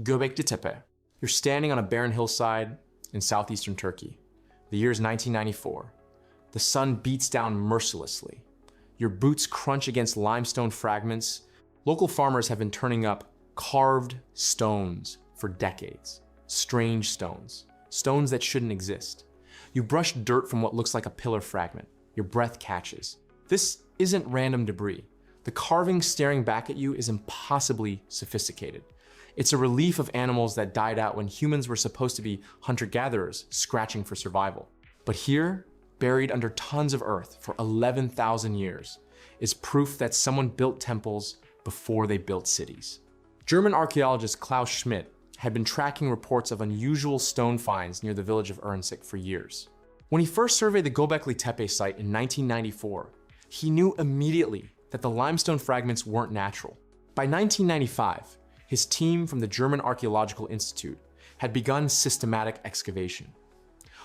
Gobeklitepe. You're standing on a barren hillside in southeastern Turkey. The year is 1994. The sun beats down mercilessly. Your boots crunch against limestone fragments. Local farmers have been turning up carved stones for decades. Strange stones. Stones that shouldn't exist. You brush dirt from what looks like a pillar fragment. Your breath catches. This isn't random debris. The carving staring back at you is impossibly sophisticated. It's a relief of animals that died out when humans were supposed to be hunter-gatherers scratching for survival. But here, buried under tons of earth for 11,000 years, is proof that someone built temples before they built cities. German archaeologist Klaus Schmidt had been tracking reports of unusual stone finds near the village of Ernzik for years. When he first surveyed the Gobeklitepe site in 1994, he knew immediately that the limestone fragments weren't natural. By 1995, his team from the German Archaeological Institute had begun systematic excavation.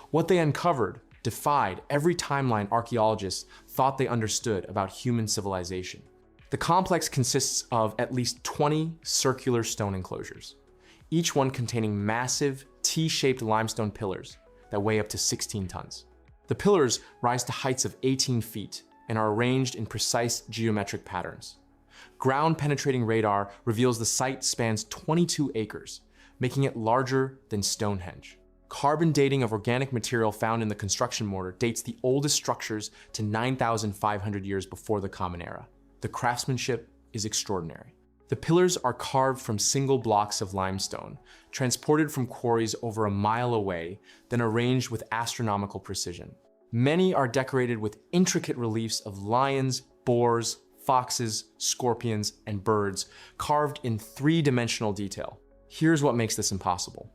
What they uncovered defied every timeline archaeologists thought they understood about human civilization. The complex consists of at least 20 circular stone enclosures, each one containing massive T-shaped limestone pillars that weigh up to 16 tons. The pillars rise to heights of 18 feet and are arranged in precise geometric patterns. Ground-penetrating radar reveals the site spans 22 acres, making it larger than Stonehenge. Carbon dating of organic material found in the construction mortar dates the oldest structures to 9,500 years before the Common Era. The craftsmanship is extraordinary. The pillars are carved from single blocks of limestone, transported from quarries over a mile away, then arranged with astronomical precision. Many are decorated with intricate reliefs of lions, boars, foxes, scorpions, and birds, carved in three-dimensional detail. Here's what makes this impossible.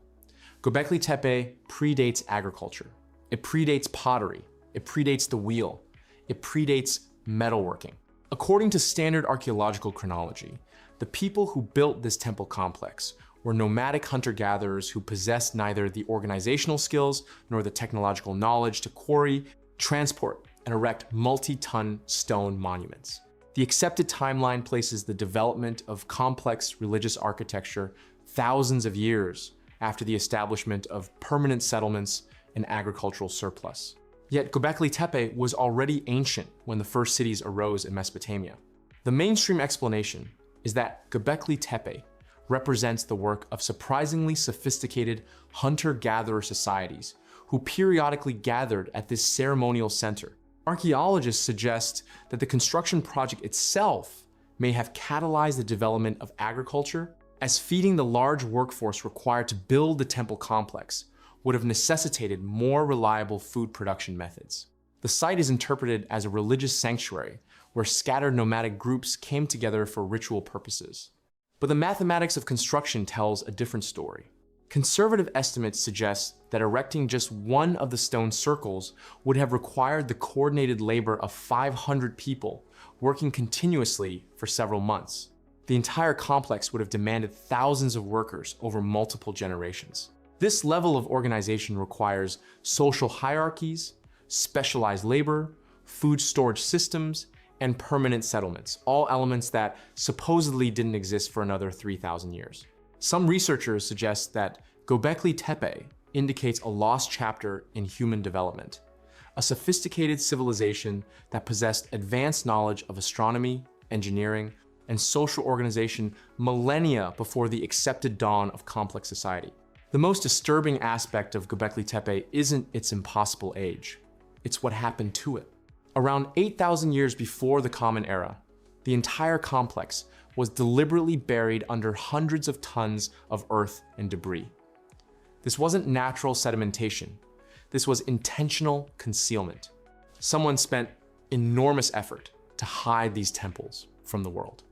Gobeklitepe predates agriculture. It predates pottery. It predates the wheel. It predates metalworking. According to standard archaeological chronology, the people who built this temple complex were nomadic hunter-gatherers who possessed neither the organizational skills nor the technological knowledge to quarry, transport, and erect multi-ton stone monuments. The accepted timeline places the development of complex religious architecture thousands of years after the establishment of permanent settlements and agricultural surplus. Yet Gobeklitepe was already ancient when the first cities arose in Mesopotamia. The mainstream explanation is that Gobeklitepe represents the work of surprisingly sophisticated hunter-gatherer societies who periodically gathered at this ceremonial center. Archaeologists suggest that the construction project itself may have catalyzed the development of agriculture, as feeding the large workforce required to build the temple complex would have necessitated more reliable food production methods. The site is interpreted as a religious sanctuary where scattered nomadic groups came together for ritual purposes. But the mathematics of construction tells a different story. Conservative estimates suggest that erecting just one of the stone circles would have required the coordinated labor of 500 people working continuously for several months. The entire complex would have demanded thousands of workers over multiple generations. This level of organization requires social hierarchies, specialized labor, food storage systems, and permanent settlements, all elements that supposedly didn't exist for another 3,000 years. Some researchers suggest that Gobeklitepe indicates a lost chapter in human development, a sophisticated civilization that possessed advanced knowledge of astronomy, engineering, and social organization millennia before the accepted dawn of complex society. The most disturbing aspect of Gobeklitepe isn't its impossible age, it's what happened to it. Around 8,000 years before the Common Era, the entire complex was deliberately buried under hundreds of tons of earth and debris. This wasn't natural sedimentation. This was intentional concealment. Someone spent enormous effort to hide these temples from the world.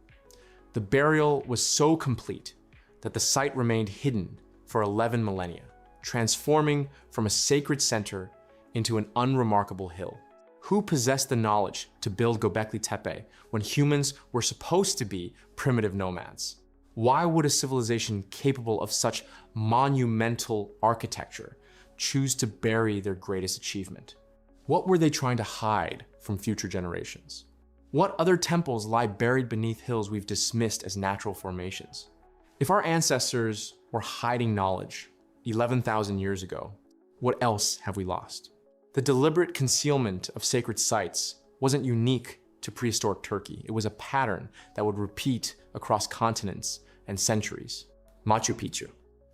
The burial was so complete that the site remained hidden for 11 millennia, transforming from a sacred center into an unremarkable hill. Who possessed the knowledge to build Gobeklitepe when humans were supposed to be primitive nomads? Why would a civilization capable of such monumental architecture choose to bury their greatest achievement? What were they trying to hide from future generations? What other temples lie buried beneath hills we've dismissed as natural formations? If our ancestors or hiding knowledge 11,000 years ago, what else have we lost? The deliberate concealment of sacred sites wasn't unique to prehistoric Turkey. It was a pattern that would repeat across continents and centuries. Machu Picchu.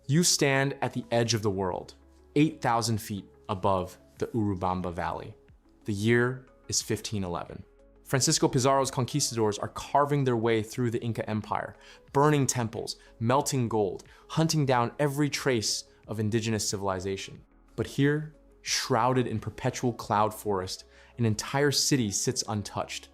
You stand at the edge of the world, 8,000 feet above the Urubamba Valley. The year is 1511. Francisco Pizarro's conquistadors are carving their way through the Inca Empire, burning temples, melting gold, hunting down every trace of indigenous civilization. But here, shrouded in perpetual cloud forest, an entire city sits untouched.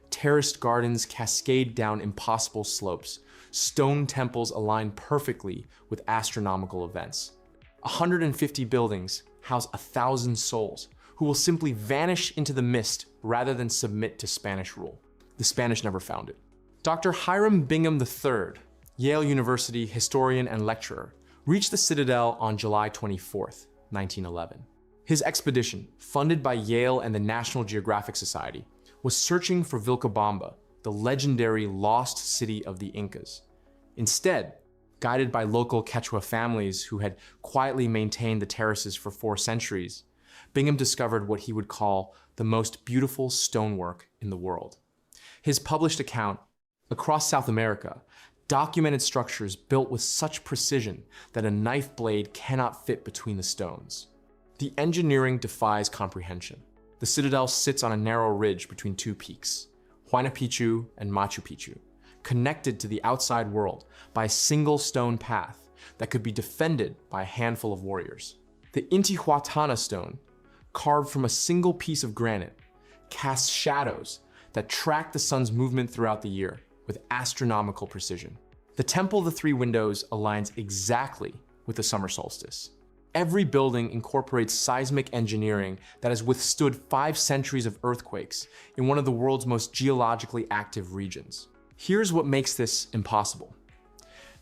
Terraced gardens cascade down impossible slopes. Stone temples align perfectly with astronomical events. 150 buildings house 1,000 souls who will simply vanish into the mist rather than submit to Spanish rule. The Spanish never found it. Dr. Hiram Bingham III, Yale University historian and lecturer, reached the citadel on July 24th, 1911. His expedition, funded by Yale and the National Geographic Society, was searching for Vilcabamba, the legendary lost city of the Incas. Instead, guided by local Quechua families who had quietly maintained the terraces for 4 centuries, Bingham discovered what he would call the most beautiful stonework in the world. His published account, across South America, documented structures built with such precision that a knife blade cannot fit between the stones. The engineering defies comprehension. The citadel sits on a narrow ridge between 2 peaks, Huayna Picchu and Machu Picchu, connected to the outside world by a single stone path that could be defended by a handful of warriors. The Intihuatana stone, carved from a single piece of granite, casts shadows that track the sun's movement throughout the year with astronomical precision. The Temple of the 3 Windows aligns exactly with the summer solstice. Every building incorporates seismic engineering that has withstood 5 centuries of earthquakes in one of the world's most geologically active regions. Here's what makes this impossible.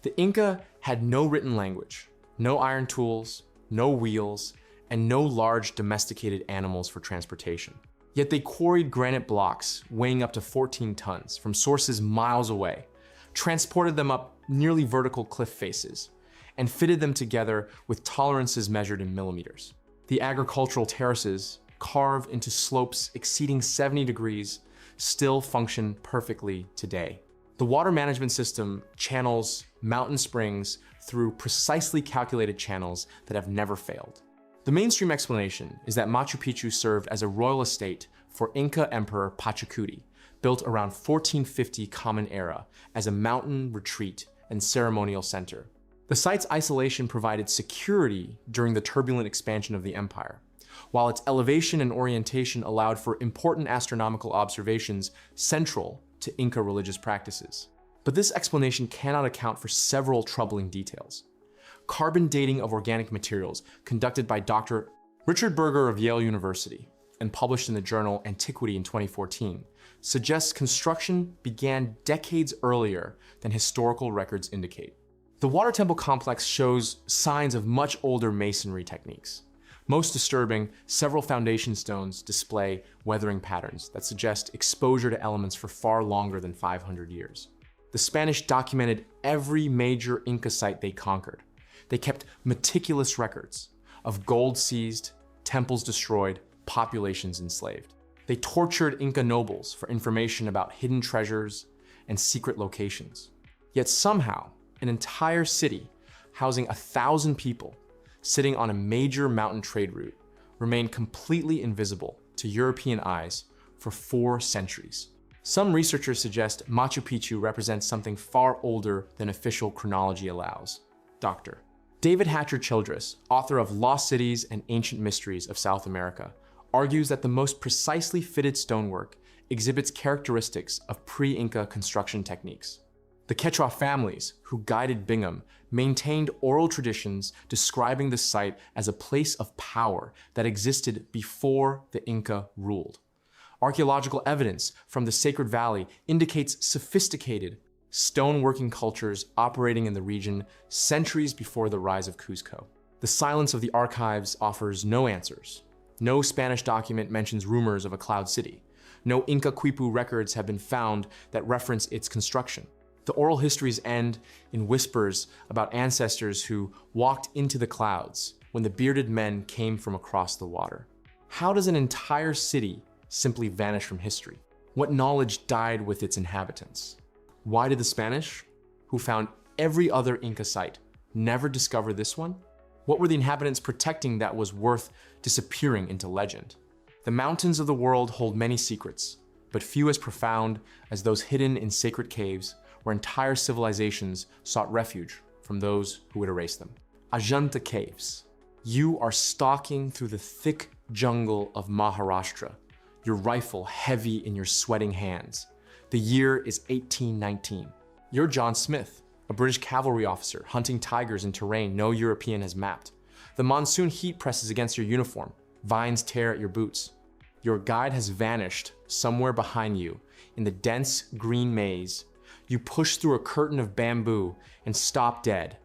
The Inca had no written language, no iron tools, no wheels, and no large domesticated animals for transportation. Yet they quarried granite blocks weighing up to 14 tons from sources miles away, transported them up nearly vertical cliff faces, and fitted them together with tolerances measured in millimeters. The agricultural terraces, carved into slopes exceeding 70 degrees, still function perfectly today. The water management system channels mountain springs through precisely calculated channels that have never failed. The mainstream explanation is that Machu Picchu served as a royal estate for Inca Emperor Pachacuti, built around 1450 Common Era as a mountain retreat and ceremonial center. The site's isolation provided security during the turbulent expansion of the empire, while its elevation and orientation allowed for important astronomical observations central to Inca religious practices. But this explanation cannot account for several troubling details. Carbon dating of organic materials, conducted by Dr. Richard Berger of Yale University and published in the journal Antiquity in 2014, suggests construction began decades earlier than historical records indicate. The water temple complex shows signs of much older masonry techniques. Most disturbing, several foundation stones display weathering patterns that suggest exposure to elements for far longer than 500 years. The Spanish documented every major Inca site they conquered. They kept meticulous records of gold seized, temples destroyed, populations enslaved. They tortured Inca nobles for information about hidden treasures and secret locations. Yet somehow, an entire city housing 1,000 people sitting on a major mountain trade route remained completely invisible to European eyes for 4 centuries. Some researchers suggest Machu Picchu represents something far older than official chronology allows. Dr. David Hatcher Childress, author of Lost Cities and Ancient Mysteries of South America, argues that the most precisely fitted stonework exhibits characteristics of pre-Inca construction techniques. The Quechua families who guided Bingham maintained oral traditions describing the site as a place of power that existed before the Inca ruled. Archaeological evidence from the Sacred Valley indicates sophisticated stoneworking cultures operating in the region centuries before the rise of Cuzco. The silence of the archives offers no answers. No Spanish document mentions rumors of a cloud city. No Inca Quipu records have been found that reference its construction. The oral histories end in whispers about ancestors who walked into the clouds when the bearded men came from across the water. How does an entire city simply vanish from history? What knowledge died with its inhabitants? Why did the Spanish, who found every other Inca site, never discover this one? What were the inhabitants protecting that was worth disappearing into legend? The mountains of the world hold many secrets, but few as profound as those hidden in sacred caves where entire civilizations sought refuge from those who would erase them. Ajanta Caves. You are stalking through the thick jungle of Maharashtra, your rifle heavy in your sweating hands. The year is 1819. You're John Smith, a British cavalry officer hunting tigers in terrain no European has mapped. The monsoon heat presses against your uniform. Vines tear at your boots. Your guide has vanished somewhere behind you in the dense green maze. You push through a curtain of bamboo and stop dead.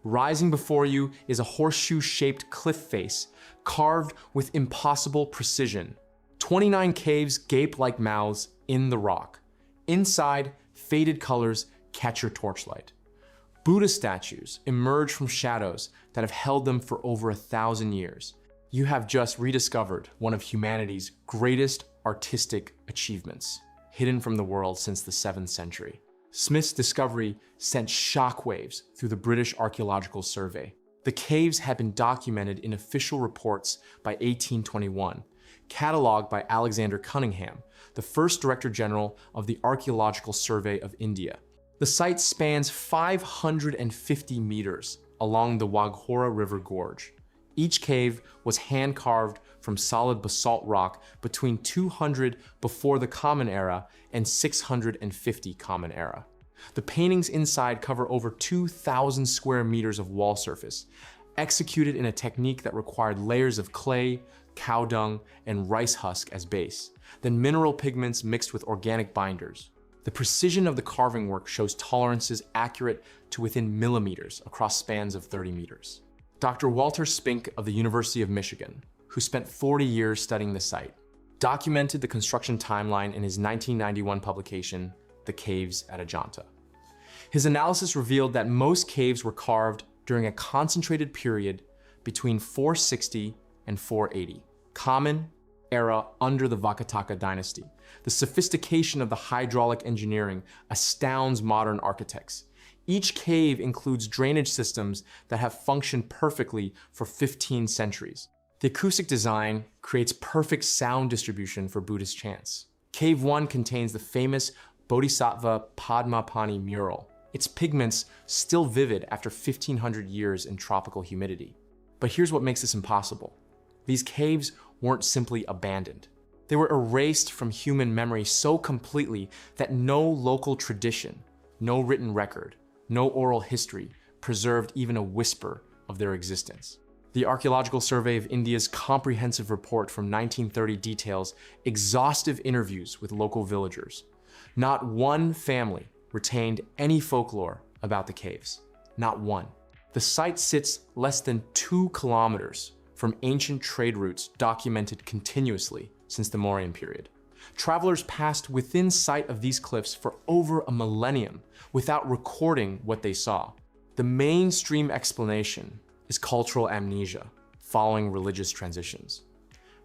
Rising before you is a horseshoe-shaped cliff face, carved with impossible precision. 29 caves gape like mouths in the rock. Inside, faded colors catch your torchlight. Buddha statues emerge from shadows that have held them for over 1,000 years. You have just rediscovered one of humanity's greatest artistic achievements, hidden from the world since the 7th century. Smith's discovery sent shockwaves through the British Archaeological Survey. The caves had been documented in official reports by 1821, catalogued by Alexander Cunningham, the first Director General of the Archaeological Survey of India. The site spans 550 meters along the Waghora River Gorge. Each cave was hand-carved from solid basalt rock between 200 before the Common Era and 650 Common Era. The paintings inside cover over 2,000 square meters of wall surface, executed in a technique that required layers of clay, cow dung, and rice husk as base, then mineral pigments mixed with organic binders. The precision of the carving work shows tolerances accurate to within millimeters across spans of 30 meters. Dr. Walter Spink of the University of Michigan, who spent 40 years studying the site, documented the construction timeline in his 1991 publication, The Caves at Ajanta. His analysis revealed that most caves were carved during a concentrated period between 460 and 480, Common Era under the Vakataka dynasty. The sophistication of the hydraulic engineering astounds modern architects. Each cave includes drainage systems that have functioned perfectly for 15 centuries. The acoustic design creates perfect sound distribution for Buddhist chants. Cave 1 contains the famous Bodhisattva Padmapani mural, its pigments still vivid after 1,500 years in tropical humidity. But here's what makes this impossible. These caves weren't simply abandoned. They were erased from human memory so completely that no local tradition, no written record, no oral history preserved even a whisper of their existence. The Archaeological Survey of India's comprehensive report from 1930 details exhaustive interviews with local villagers. Not one family retained any folklore about the caves. Not one. The site sits less than 2 kilometers from ancient trade routes documented continuously since the Mauryan period. Travelers passed within sight of these cliffs for over a millennium without recording what they saw. The mainstream explanation is cultural amnesia following religious transitions.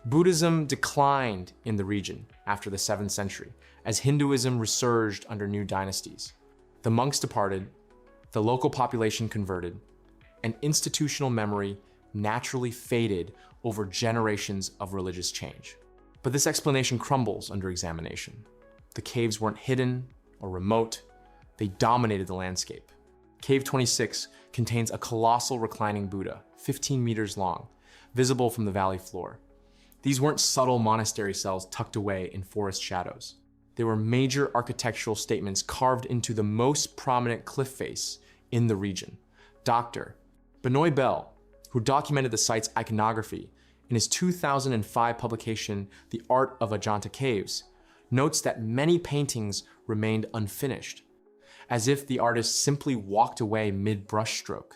Buddhism declined in the region after the 7th century as Hinduism resurged under new dynasties. The monks departed, the local population converted, and institutional memory naturally faded over generations of religious change. But this explanation crumbles under examination. The caves weren't hidden or remote, they dominated the landscape. Cave 26 contains a colossal reclining Buddha, 15 meters long, visible from the valley floor. These weren't subtle monastery cells tucked away in forest shadows. They were major architectural statements carved into the most prominent cliff face in the region. Dr. Benoit Bell, who documented the site's iconography in his 2005 publication, The Art of Ajanta Caves, notes that many paintings remained unfinished, as if the artist simply walked away mid-brushstroke.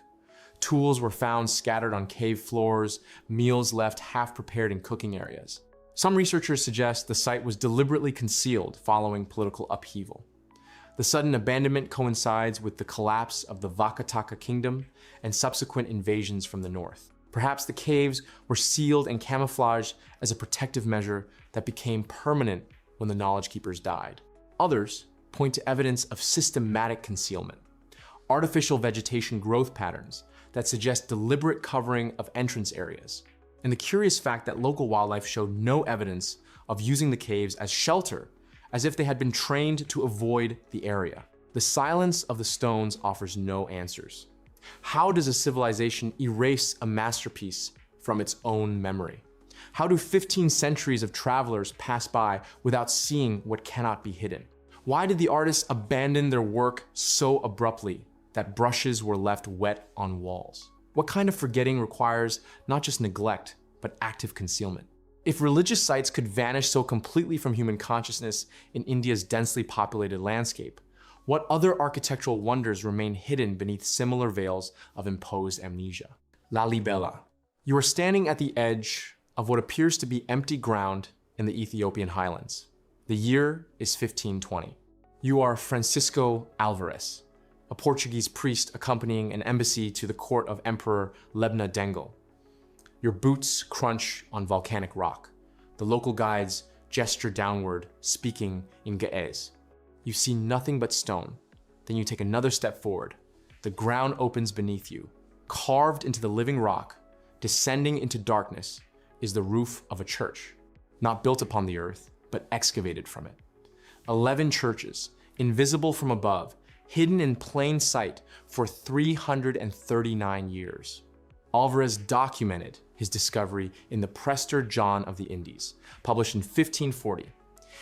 Tools were found scattered on cave floors, meals left half-prepared in cooking areas. Some researchers suggest the site was deliberately concealed following political upheaval. The sudden abandonment coincides with the collapse of the Vakataka kingdom and subsequent invasions from the north. Perhaps the caves were sealed and camouflaged as a protective measure that became permanent when the knowledge keepers died. Others point to evidence of systematic concealment, artificial vegetation growth patterns that suggest deliberate covering of entrance areas, and the curious fact that local wildlife showed no evidence of using the caves as shelter, as if they had been trained to avoid the area. The silence of the stones offers no answers. How does a civilization erase a masterpiece from its own memory? How do 15 centuries of travelers pass by without seeing what cannot be hidden? Why did the artists abandon their work so abruptly that brushes were left wet on walls? What kind of forgetting requires not just neglect, but active concealment? If religious sites could vanish so completely from human consciousness in India's densely populated landscape, what other architectural wonders remain hidden beneath similar veils of imposed amnesia? Lalibela. You are standing at the edge of what appears to be empty ground in the Ethiopian highlands. The year is 1520. You are Francisco Alvarez, a Portuguese priest accompanying an embassy to the court of Emperor Lebna Dengel. Your boots crunch on volcanic rock. The local guides gesture downward, speaking in Ge'ez. You see nothing but stone. Then you take another step forward. The ground opens beneath you. Carved into the living rock, descending into darkness, is the roof of a church, not built upon the earth, but excavated from it. 11 churches, invisible from above, hidden in plain sight for 339 years. Alvarez documented his discovery in the Prester John of the Indies, published in 1540.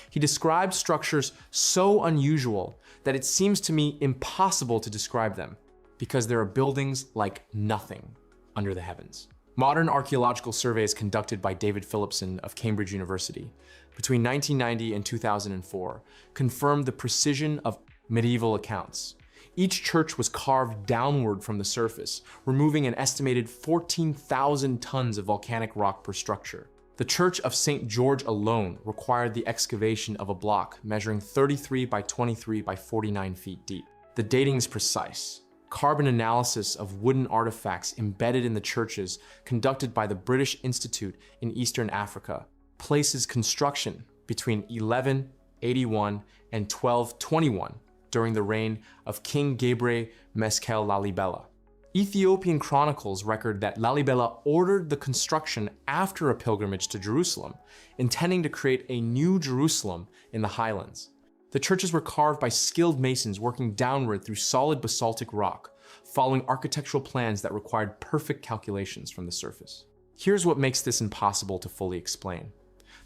He described structures so unusual that it seems to me impossible to describe them, because there are buildings like nothing under the heavens. Modern archaeological surveys conducted by David Phillipson of Cambridge University between 1990 and 2004 confirmed the precision of medieval accounts. Each church was carved downward from the surface, removing an estimated 14,000 tons of volcanic rock per structure. The Church of St. George alone required the excavation of a block measuring 33 by 23 by 49 feet deep. The dating is precise. Carbon analysis of wooden artifacts embedded in the churches conducted by the British Institute in Eastern Africa places construction between 1181 and 1221 during the reign of King Gebre Meskel Lalibela. Ethiopian chronicles record that Lalibela ordered the construction after a pilgrimage to Jerusalem, intending to create a new Jerusalem in the highlands. The churches were carved by skilled masons working downward through solid basaltic rock, following architectural plans that required perfect calculations from the surface. Here's what makes this impossible to fully explain.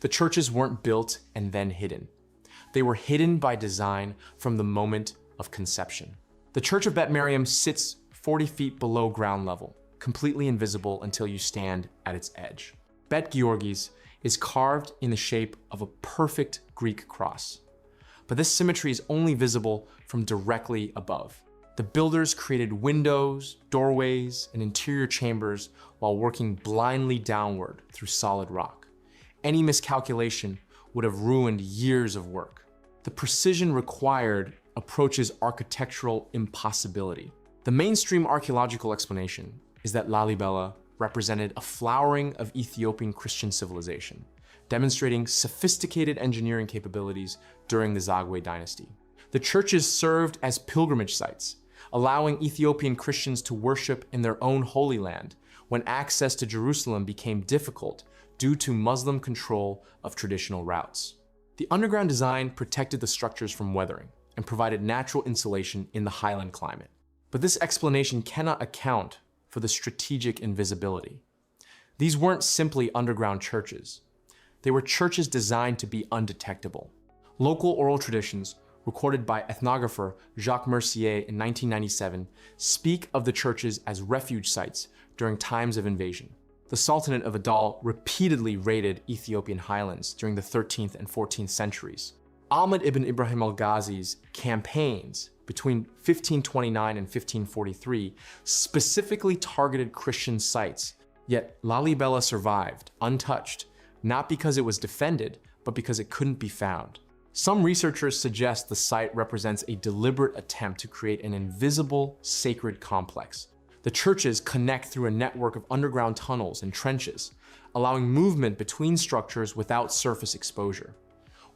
The churches weren't built and then hidden. They were hidden by design from the moment of conception. The Church of Bet Meriam sits 40 feet below ground level, completely invisible until you stand at its edge. Bet Georgis is carved in the shape of a perfect Greek cross. But this symmetry is only visible from directly above. The builders created windows, doorways, and interior chambers while working blindly downward through solid rock. Any miscalculation would have ruined years of work. The precision required approaches architectural impossibility. The mainstream archaeological explanation is that Lalibela represented a flowering of Ethiopian Christian civilization, demonstrating sophisticated engineering capabilities during the Zagwe dynasty. The churches served as pilgrimage sites, allowing Ethiopian Christians to worship in their own holy land when access to Jerusalem became difficult due to Muslim control of traditional routes. The underground design protected the structures from weathering and provided natural insulation in the highland climate. But this explanation cannot account for the strategic invisibility. These weren't simply underground churches. They were churches designed to be undetectable. Local oral traditions, recorded by ethnographer Jacques Mercier in 1997, speak of the churches as refuge sites during times of invasion. The Sultanate of Adal repeatedly raided Ethiopian highlands during the 13th and 14th centuries. Ahmad ibn Ibrahim al-Ghazi's campaigns between 1529 and 1543 specifically targeted Christian sites, yet Lalibela survived, untouched, not because it was defended, but because it couldn't be found. Some researchers suggest the site represents a deliberate attempt to create an invisible, sacred complex. The churches connect through a network of underground tunnels and trenches, allowing movement between structures without surface exposure.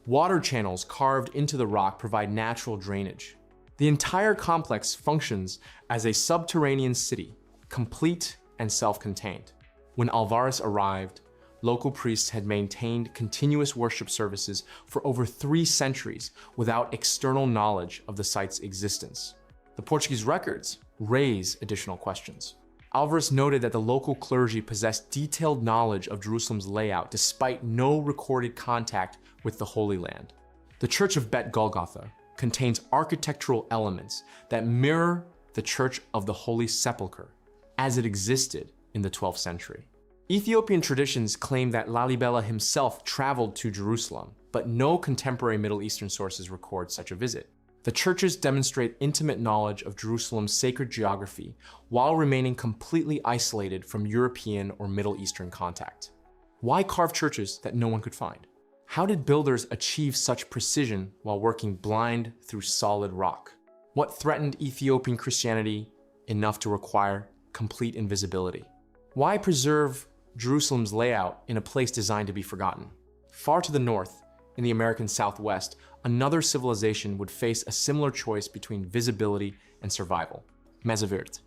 Water channels carved into the rock provide natural drainage. The entire complex functions as a subterranean city, complete and self-contained. When Alvarez arrived, local priests had maintained continuous worship services for over 3 centuries without external knowledge of the site's existence. The Portuguese records raise additional questions. Alvarez noted that the local clergy possessed detailed knowledge of Jerusalem's layout despite no recorded contact with the Holy Land. The Church of Bet Golgotha contains architectural elements that mirror the Church of the Holy Sepulchre as it existed in the 12th century. Ethiopian traditions claim that Lalibela himself traveled to Jerusalem, but no contemporary Middle Eastern sources record such a visit. The churches demonstrate intimate knowledge of Jerusalem's sacred geography while remaining completely isolated from European or Middle Eastern contact. Why carve churches that no one could find? How did builders achieve such precision while working blind through solid rock? What threatened Ethiopian Christianity enough to require complete invisibility? Why preserve Jerusalem's layout in a place designed to be forgotten? Far to the north, in the American Southwest, another civilization would face a similar choice between visibility and survival. Mezavert.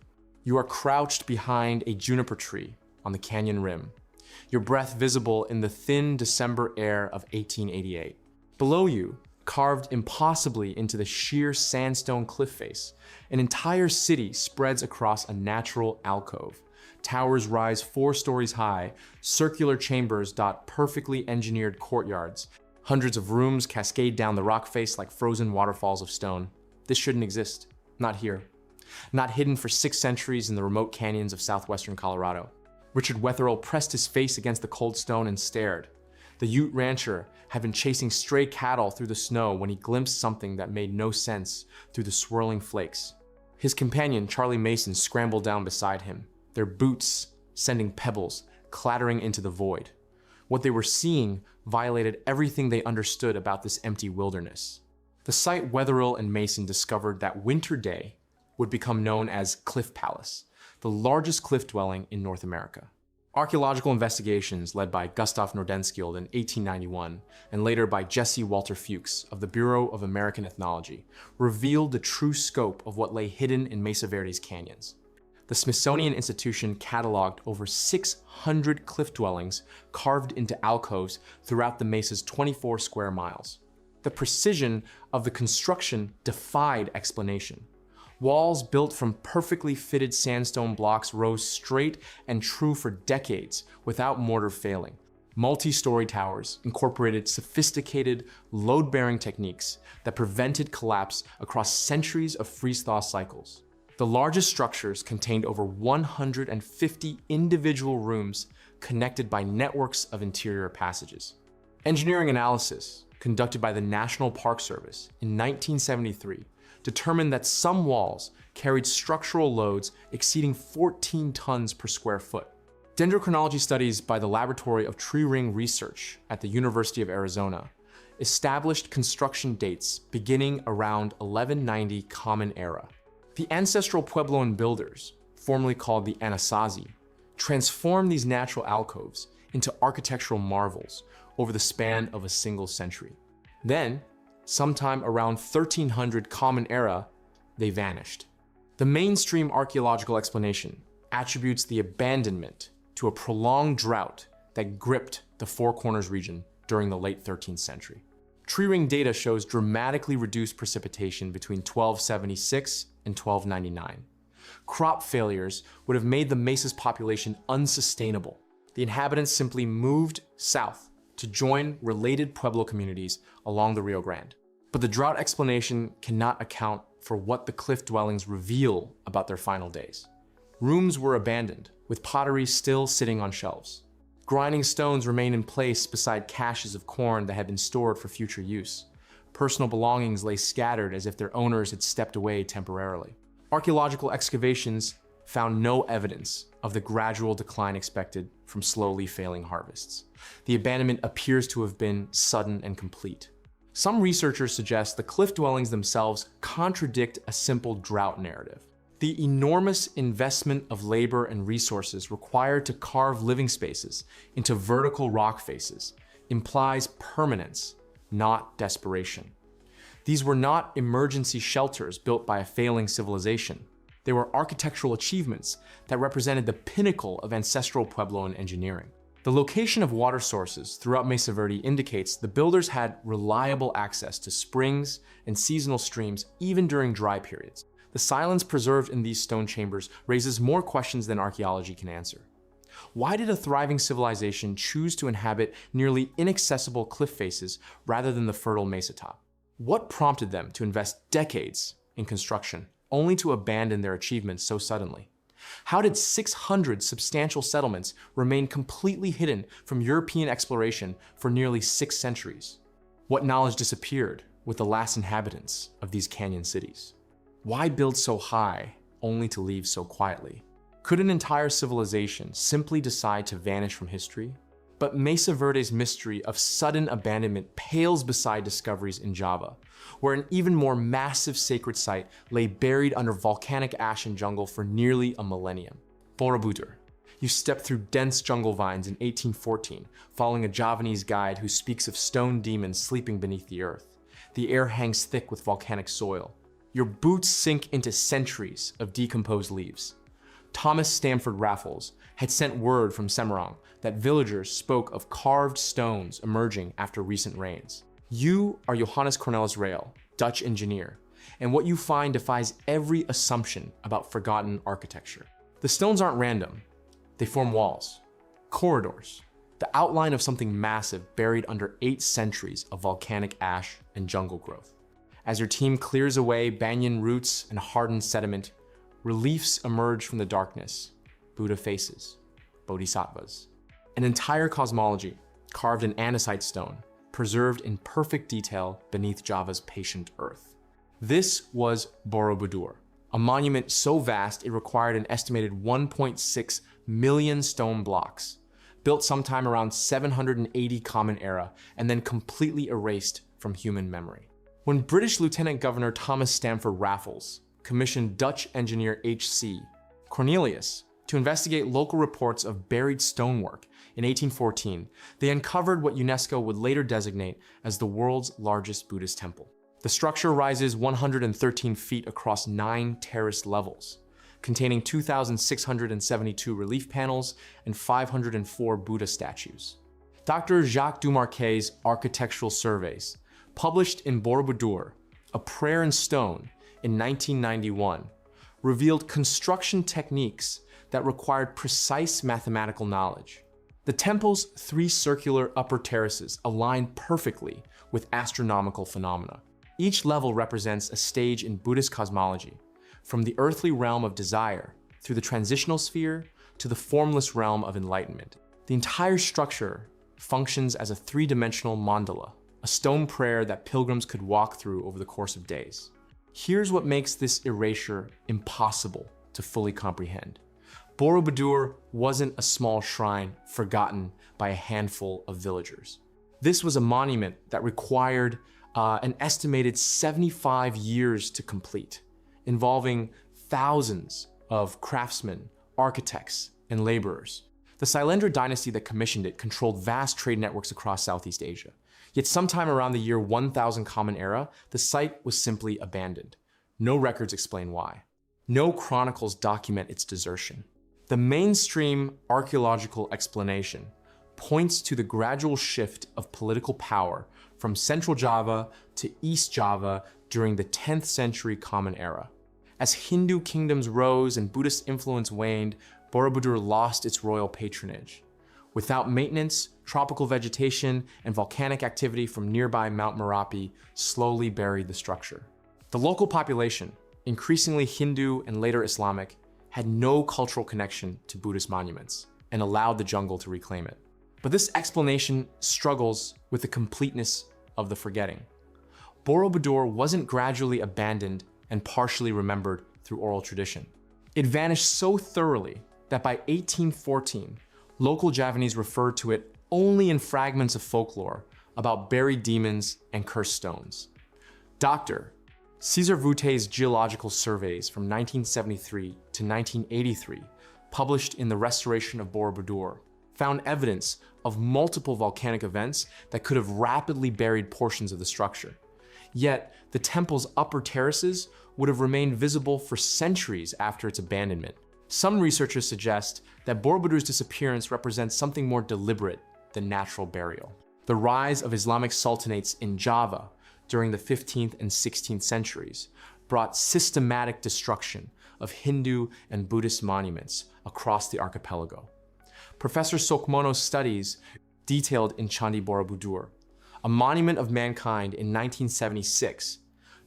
You are crouched behind a juniper tree on the canyon rim, your breath visible in the thin December air of 1888. Below you, carved impossibly into the sheer sandstone cliff face, an entire city spreads across a natural alcove. Towers rise 4 stories high, circular chambers dot perfectly engineered courtyards. Hundreds of rooms cascade down the rock face like frozen waterfalls of stone. This shouldn't exist. Not here. Not hidden for 6 centuries in the remote canyons of southwestern Colorado. Richard Wetherell pressed his face against the cold stone and stared. The Ute rancher had been chasing stray cattle through the snow when he glimpsed something that made no sense through the swirling flakes. His companion, Charlie Mason, scrambled down beside him, their boots sending pebbles clattering into the void. What they were seeing violated everything they understood about this empty wilderness. The site Wetherell and Mason discovered that winter day would become known as Cliff Palace, the largest cliff dwelling in North America. Archaeological investigations led by Gustav Nordenskjöld in 1891 and later by Jesse Walter Fuchs of the Bureau of American Ethnology revealed the true scope of what lay hidden in Mesa Verde's canyons. The Smithsonian Institution cataloged over 600 cliff dwellings carved into alcoves throughout the mesa's 24 square miles. The precision of the construction defied explanation. Walls built from perfectly fitted sandstone blocks rose straight and true for decades without mortar failing. Multi-story towers incorporated sophisticated, load-bearing techniques that prevented collapse across centuries of freeze-thaw cycles. The largest structures contained over 150 individual rooms connected by networks of interior passages. Engineering analysis conducted by the National Park Service in 1973 determined that some walls carried structural loads exceeding 14 tons per square foot. Dendrochronology studies by the Laboratory of Tree Ring Research at the University of Arizona established construction dates beginning around 1190 Common Era. The ancestral Puebloan builders, formerly called the Anasazi, transformed these natural alcoves into architectural marvels over the span of a single century. Then, sometime around 1300 Common Era, they vanished. The mainstream archaeological explanation attributes the abandonment to a prolonged drought that gripped the Four Corners region during the late 13th century. Tree ring data shows dramatically reduced precipitation between 1276 and 1299. Crop failures would have made the mesa's population unsustainable. The inhabitants simply moved south to join related Pueblo communities along the Rio Grande. But the drought explanation cannot account for what the cliff dwellings reveal about their final days. Rooms were abandoned, with pottery still sitting on shelves. Grinding stones remain in place beside caches of corn that had been stored for future use. Personal belongings lay scattered as if their owners had stepped away temporarily. Archaeological excavations found no evidence of the gradual decline expected from slowly failing harvests. The abandonment appears to have been sudden and complete. Some researchers suggest the cliff dwellings themselves contradict a simple drought narrative. The enormous investment of labor and resources required to carve living spaces into vertical rock faces implies permanence, not desperation. These were not emergency shelters built by a failing civilization. They were architectural achievements that represented the pinnacle of ancestral Puebloan engineering. The location of water sources throughout Mesa Verde indicates the builders had reliable access to springs and seasonal streams even during dry periods. The silence preserved in these stone chambers raises more questions than archaeology can answer. Why did a thriving civilization choose to inhabit nearly inaccessible cliff faces rather than the fertile mesa top? What prompted them to invest decades in construction, only to abandon their achievements so suddenly? How did 600 substantial settlements remain completely hidden from European exploration for nearly 6 centuries? What knowledge disappeared with the last inhabitants of these canyon cities? Why build so high, only to leave so quietly? Could an entire civilization simply decide to vanish from history? But Mesa Verde's mystery of sudden abandonment pales beside discoveries in Java, where an even more massive sacred site lay buried under volcanic ash and jungle for nearly a millennium. Borobudur. You step through dense jungle vines in 1814, following a Javanese guide who speaks of stone demons sleeping beneath the earth. The air hangs thick with volcanic soil. Your boots sink into centuries of decomposed leaves. Thomas Stamford Raffles had sent word from Semarang that villagers spoke of carved stones emerging after recent rains. You are Johannes Cornelis Rayl, Dutch engineer, and what you find defies every assumption about forgotten architecture. The stones aren't random. They form walls, corridors, the outline of something massive buried under 8 centuries of volcanic ash and jungle growth. As your team clears away banyan roots and hardened sediment, reliefs emerge from the darkness. Buddha faces, bodhisattvas. An entire cosmology carved in andesite stone, preserved in perfect detail beneath Java's patient earth. This was Borobudur, a monument so vast it required an estimated 1.6 million stone blocks, built sometime around 780 Common Era and then completely erased from human memory. When British Lieutenant Governor Thomas Stamford Raffles commissioned Dutch engineer H.C. Cornelius to investigate local reports of buried stonework in 1814, they uncovered what UNESCO would later designate as the world's largest Buddhist temple. The structure rises 113 feet across 9 terraced levels, containing 2,672 relief panels and 504 Buddha statues. Dr. Jacques Dumarquet's Architectural Surveys, published in Borobudur, A Prayer in Stone, in 1991, revealed construction techniques that required precise mathematical knowledge. The temple's 3 circular upper terraces align perfectly with astronomical phenomena. Each level represents a stage in Buddhist cosmology, from the earthly realm of desire through the transitional sphere to the formless realm of enlightenment. The entire structure functions as a 3-dimensional mandala, a stone prayer that pilgrims could walk through over the course of days. Here's what makes this erasure impossible to fully comprehend. Borobudur wasn't a small shrine forgotten by a handful of villagers. This was a monument that required an estimated 75 years to complete, involving thousands of craftsmen, architects, and laborers. The Sailendra dynasty that commissioned it controlled vast trade networks across Southeast Asia. Yet sometime around the year 1000 Common Era, the site was simply abandoned. No records explain why. No chronicles document its desertion. The mainstream archaeological explanation points to the gradual shift of political power from Central Java to East Java during the 10th century Common Era. As Hindu kingdoms rose and Buddhist influence waned, Borobudur lost its royal patronage. Without maintenance, tropical vegetation and volcanic activity from nearby Mount Merapi slowly buried the structure. The local population, increasingly Hindu and later Islamic, had no cultural connection to Buddhist monuments and allowed the jungle to reclaim it. But this explanation struggles with the completeness of the forgetting. Borobudur wasn't gradually abandoned and partially remembered through oral tradition. It vanished so thoroughly that by 1814, local Javanese referred to it only in fragments of folklore about buried demons and cursed stones. Dr. Cesar Vute's geological surveys from 1973 to 1983, published in The Restoration of Borobudur, found evidence of multiple volcanic events that could have rapidly buried portions of the structure. Yet, the temple's upper terraces would have remained visible for centuries after its abandonment. Some researchers suggest that Borobudur's disappearance represents something more deliberate than natural burial. The rise of Islamic sultanates in Java during the 15th and 16th centuries brought systematic destruction of Hindu and Buddhist monuments across the archipelago. Professor Sokmono's studies detailed in Candi Borobudur, a monument of mankind in 1976,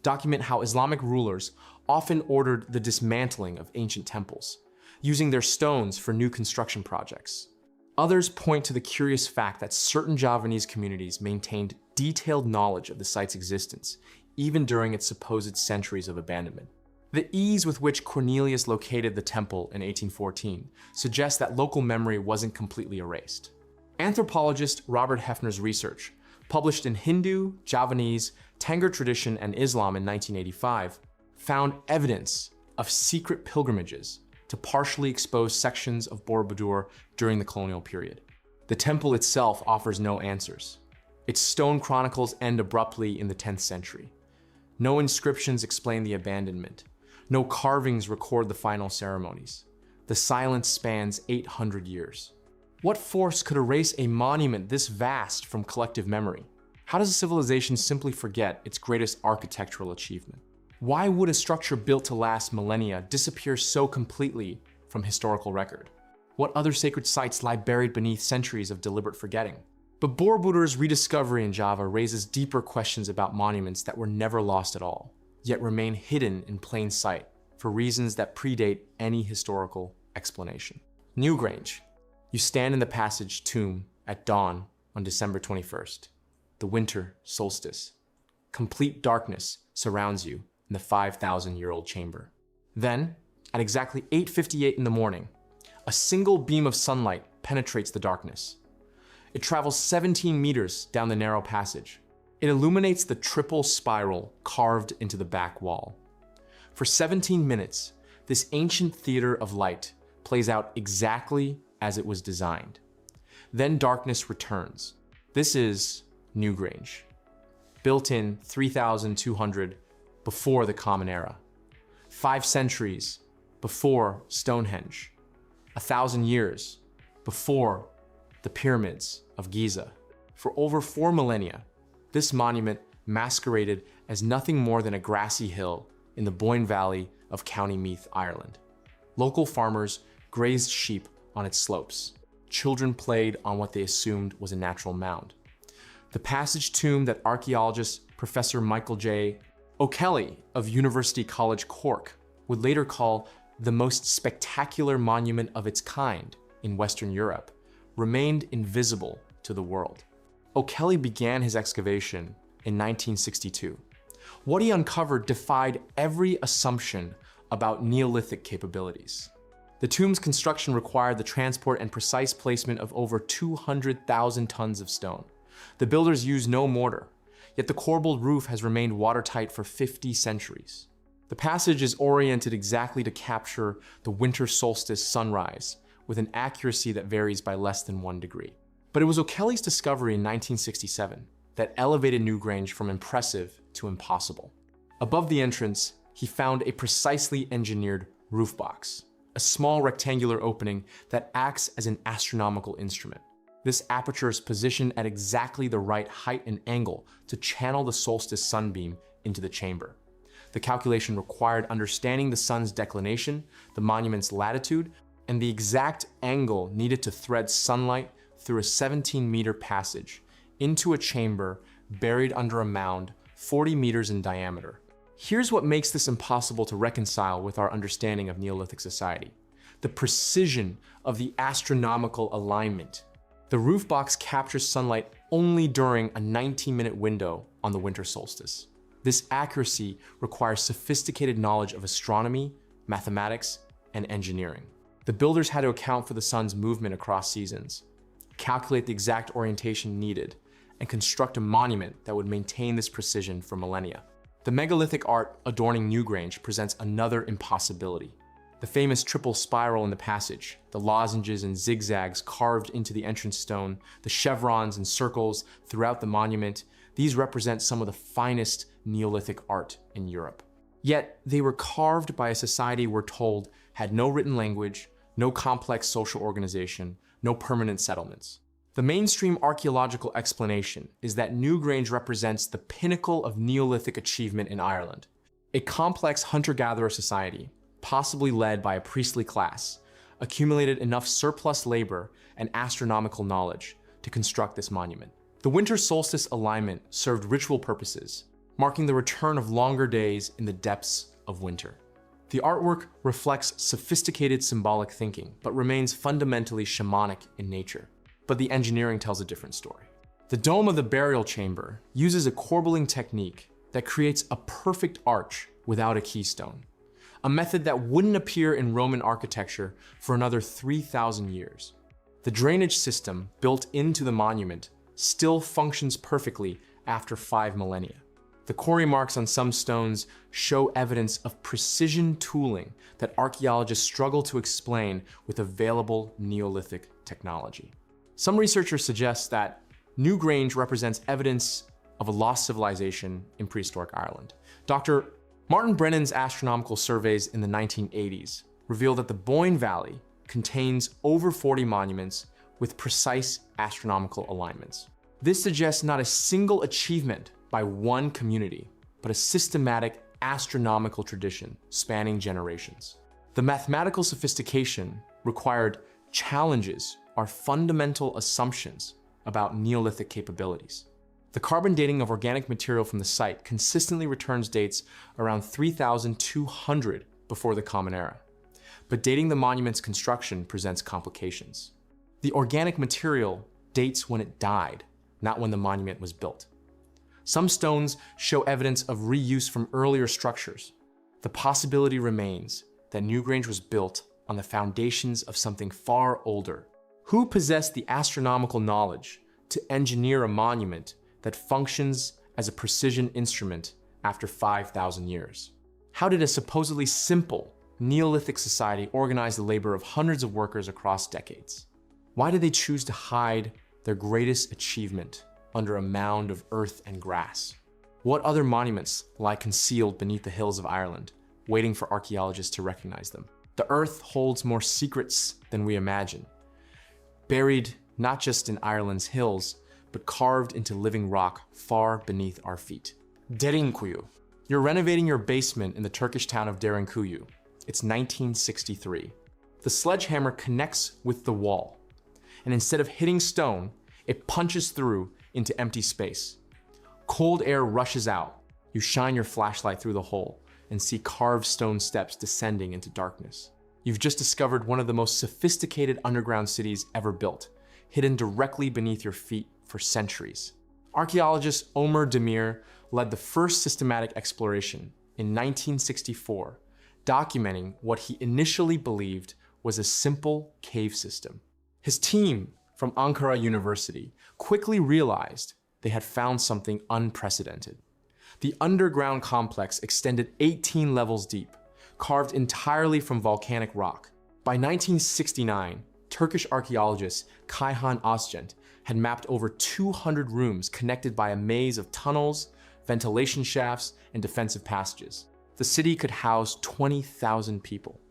document how Islamic rulers often ordered the dismantling of ancient temples, using their stones for new construction projects. Others point to the curious fact that certain Javanese communities maintained detailed knowledge of the site's existence, even during its supposed centuries of abandonment. The ease with which Cornelius located the temple in 1814 suggests that local memory wasn't completely erased. Anthropologist Robert Hefner's research, published in Hindu, Javanese, Tangur tradition, and Islam in 1985, found evidence of secret pilgrimages to partially exposed sections of Borobudur during the colonial period. The temple itself offers no answers. Its stone chronicles end abruptly in the 10th century. No inscriptions explain the abandonment. No carvings record the final ceremonies. The silence spans 800 years. What force could erase a monument this vast from collective memory? How does a civilization simply forget its greatest architectural achievement? Why would a structure built to last millennia disappear so completely from historical record? What other sacred sites lie buried beneath centuries of deliberate forgetting? But Borobudur's rediscovery in Java raises deeper questions about monuments that were never lost at all, yet remain hidden in plain sight for reasons that predate any historical explanation. Newgrange. You stand in the passage tomb at dawn on December 21st, the winter solstice. Complete darkness surrounds you in the 5,000-year-old chamber. Then, at exactly 8:58 in the morning, a single beam of sunlight penetrates the darkness. It travels 17 meters down the narrow passage. It illuminates the triple spiral carved into the back wall. For 17 minutes, this ancient theater of light plays out exactly as it was designed. Then darkness returns. This is Newgrange, built in 3200 before the Common Era, 5 centuries before Stonehenge, 1,000 years before the pyramids of Giza. For over 4 millennia, this monument masqueraded as nothing more than a grassy hill in the Boyne Valley of County Meath, Ireland. Local farmers grazed sheep on its slopes. Children played on what they assumed was a natural mound. The passage tomb that archaeologist Professor Michael J. O'Kelly of University College Cork would later call the most spectacular monument of its kind in Western Europe, remained invisible to the world. O'Kelly began his excavation in 1962. What he uncovered defied every assumption about Neolithic capabilities. The tomb's construction required the transport and precise placement of over 200,000 tons of stone. The builders used no mortar, yet the corbelled roof has remained watertight for 50 centuries. The passage is oriented exactly to capture the winter solstice sunrise with an accuracy that varies by less than 1 degree. But it was O'Kelly's discovery in 1967 that elevated Newgrange from impressive to impossible. Above the entrance, he found a precisely engineered roof box, a small rectangular opening that acts as an astronomical instrument. This aperture is positioned at exactly the right height and angle to channel the solstice sunbeam into the chamber. The calculation required understanding the sun's declination, the monument's latitude, and the exact angle needed to thread sunlight through a 17-meter passage into a chamber buried under a mound 40 meters in diameter. Here's what makes this impossible to reconcile with our understanding of Neolithic society: the precision of the astronomical alignment. The roof box captures sunlight only during a 19-minute window on the winter solstice. This accuracy requires sophisticated knowledge of astronomy, mathematics, and engineering. The builders had to account for the sun's movement across seasons, calculate the exact orientation needed, and construct a monument that would maintain this precision for millennia. The megalithic art adorning Newgrange presents another impossibility. The famous triple spiral in the passage, the lozenges and zigzags carved into the entrance stone, the chevrons and circles throughout the monument, these represent some of the finest Neolithic art in Europe. Yet, they were carved by a society we're told had no written language, no complex social organization, no permanent settlements. The mainstream archaeological explanation is that Newgrange represents the pinnacle of Neolithic achievement in Ireland. A complex hunter-gatherer society, possibly led by a priestly class, accumulated enough surplus labor and astronomical knowledge to construct this monument. The winter solstice alignment served ritual purposes, marking the return of longer days in the depths of winter. The artwork reflects sophisticated symbolic thinking, but remains fundamentally shamanic in nature. But the engineering tells a different story. The dome of the burial chamber uses a corbelling technique that creates a perfect arch without a keystone, a method that wouldn't appear in Roman architecture for another 3,000 years. The drainage system built into the monument still functions perfectly after 5 millennia. The quarry marks on some stones show evidence of precision tooling that archaeologists struggle to explain with available Neolithic technology. Some researchers suggest that Newgrange represents evidence of a lost civilization in prehistoric Ireland. Dr. Martin Brennan's astronomical surveys in the 1980s reveal that the Boyne Valley contains over 40 monuments with precise astronomical alignments. This suggests not a single achievement by one community, but a systematic astronomical tradition spanning generations. The mathematical sophistication required challenges our fundamental assumptions about Neolithic capabilities. The carbon dating of organic material from the site consistently returns dates around 3,200 before the Common Era, but dating the monument's construction presents complications. The organic material dates when it died, not when the monument was built. Some stones show evidence of reuse from earlier structures. The possibility remains that Newgrange was built on the foundations of something far older. Who possessed the astronomical knowledge to engineer a monument that functions as a precision instrument after 5,000 years? How did a supposedly simple Neolithic society organize the labor of hundreds of workers across decades? Why did they choose to hide their greatest achievement under a mound of earth and grass? What other monuments lie concealed beneath the hills of Ireland, waiting for archaeologists to recognize them? The earth holds more secrets than we imagine, buried not just in Ireland's hills, but carved into living rock far beneath our feet. Derinkuyu. You're renovating your basement in the Turkish town of Derinkuyu. It's 1963. The sledgehammer connects with the wall, and instead of hitting stone, it punches through into empty space. Cold air rushes out. You shine your flashlight through the hole and see carved stone steps descending into darkness. You've just discovered one of the most sophisticated underground cities ever built, hidden directly beneath your feet for centuries. Archaeologist Omer Demir led the first systematic exploration in 1964, documenting what he initially believed was a simple cave system. His team from Ankara University quickly realized they had found something unprecedented. The underground complex extended 18 levels deep, carved entirely from volcanic rock. By 1969, Turkish archaeologist Kayhan Özcent had mapped over 200 rooms connected by a maze of tunnels, ventilation shafts, and defensive passages. The city could house 20,000 people.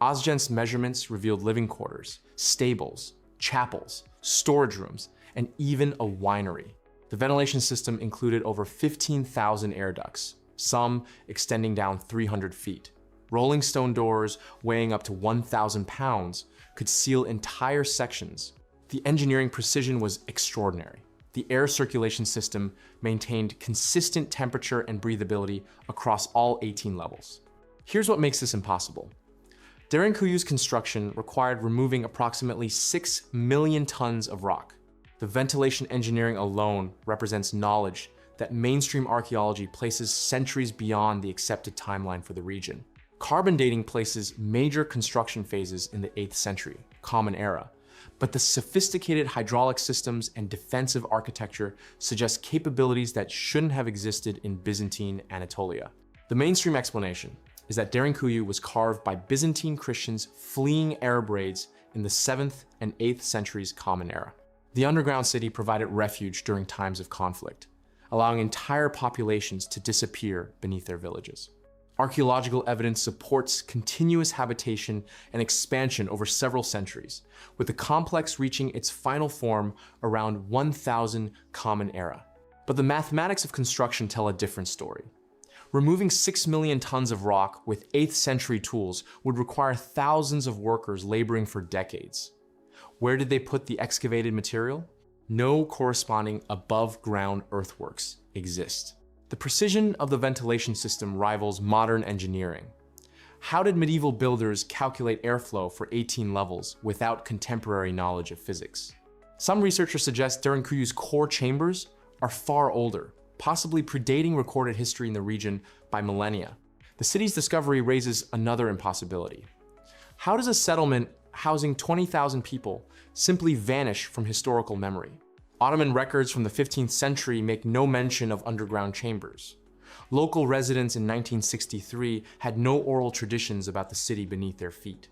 Özcent's measurements revealed living quarters, stables, chapels, storage rooms, and even a winery. The ventilation system included over 15,000 air ducts, some extending down 300 feet. Rolling stone doors weighing up to 1,000 pounds could seal entire sections. The engineering precision was extraordinary. The air circulation system maintained consistent temperature and breathability across all 18 levels. Here's what makes this impossible. Derinkuyu's construction required removing approximately 6 million tons of rock. The ventilation engineering alone represents knowledge that mainstream archaeology places centuries beyond the accepted timeline for the region. Carbon dating places major construction phases in the 8th century, Common Era, but the sophisticated hydraulic systems and defensive architecture suggest capabilities that shouldn't have existed in Byzantine Anatolia. The mainstream explanation is that Derinkuyu was carved by Byzantine Christians fleeing Arab raids in the 7th and 8th centuries Common Era. The underground city provided refuge during times of conflict, allowing entire populations to disappear beneath their villages. Archaeological evidence supports continuous habitation and expansion over several centuries, with the complex reaching its final form around 1000 Common Era. But the mathematics of construction tell a different story. Removing 6 million tons of rock with 8th century tools would require thousands of workers laboring for decades. Where did they put the excavated material? No corresponding above-ground earthworks exist. The precision of the ventilation system rivals modern engineering. How did medieval builders calculate airflow for 18 levels without contemporary knowledge of physics? Some researchers suggest Derinkuyu's core chambers are far older, possibly predating recorded history in the region by millennia. The city's discovery raises another impossibility. How does a settlement housing 20,000 people simply vanish from historical memory? Ottoman records from the 15th century make no mention of underground chambers. Local residents in 1963 had no oral traditions about the city beneath their feet.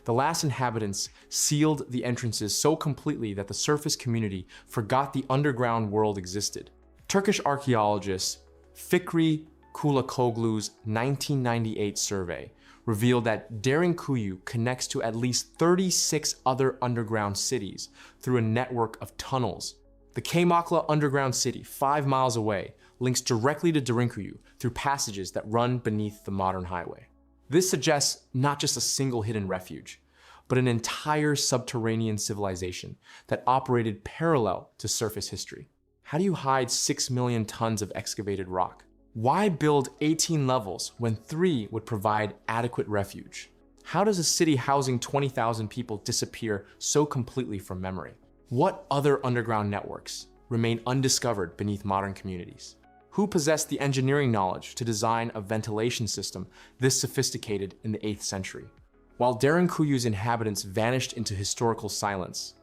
The last inhabitants sealed the entrances so completely that the surface community forgot the underground world existed. Turkish archaeologist Fikri Kulakoglu's 1998 survey revealed that Derinkuyu connects to at least 36 other underground cities through a network of tunnels. The Kaymakla underground city, 5 miles away, links directly to Derinkuyu through passages that run beneath the modern highway. This suggests not just a single hidden refuge, but an entire subterranean civilization that operated parallel to surface history. How do you hide 6 million tons of excavated rock? Why build 18 levels when 3 would provide adequate refuge? How does a city housing 20,000 people disappear so completely from memory? What other underground networks remain undiscovered beneath modern communities? Who possessed the engineering knowledge to design a ventilation system this sophisticated in the 8th century? While Derinkuyu's inhabitants vanished into historical silence,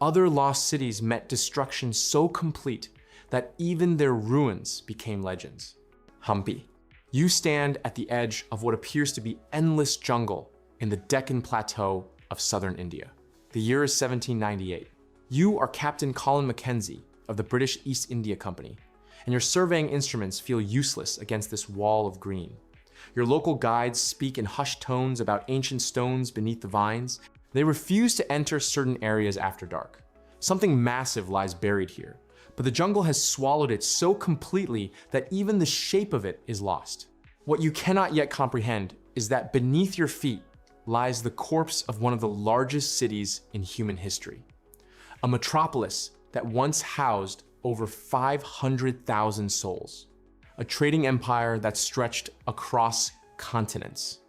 other lost cities met destruction so complete that even their ruins became legends. Hampi. You stand at the edge of what appears to be endless jungle in the Deccan Plateau of southern India. The year is 1798. You are Captain Colin Mackenzie of the British East India Company, and your surveying instruments feel useless against this wall of green. Your local guides speak in hushed tones about ancient stones beneath the vines. They refuse to enter certain areas after dark. Something massive lies buried here, but the jungle has swallowed it so completely that even the shape of it is lost. What you cannot yet comprehend is that beneath your feet lies the corpse of one of the largest cities in human history. A metropolis that once housed over 500,000 souls. A trading empire that stretched across continents.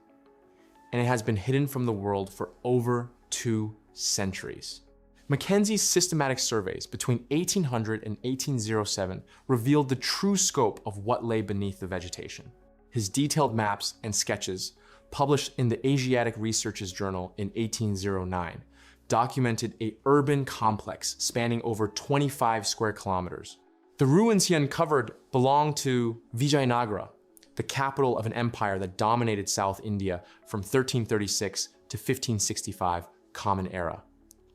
And it has been hidden from the world for over 2 centuries. Mackenzie's systematic surveys between 1800 and 1807 revealed the true scope of what lay beneath the vegetation. His detailed maps and sketches, published in the Asiatic Researches Journal in 1809, documented an urban complex spanning over 25 square kilometers. The ruins he uncovered belonged to Vijayanagara, the capital of an empire that dominated South India from 1336 to 1565 Common Era.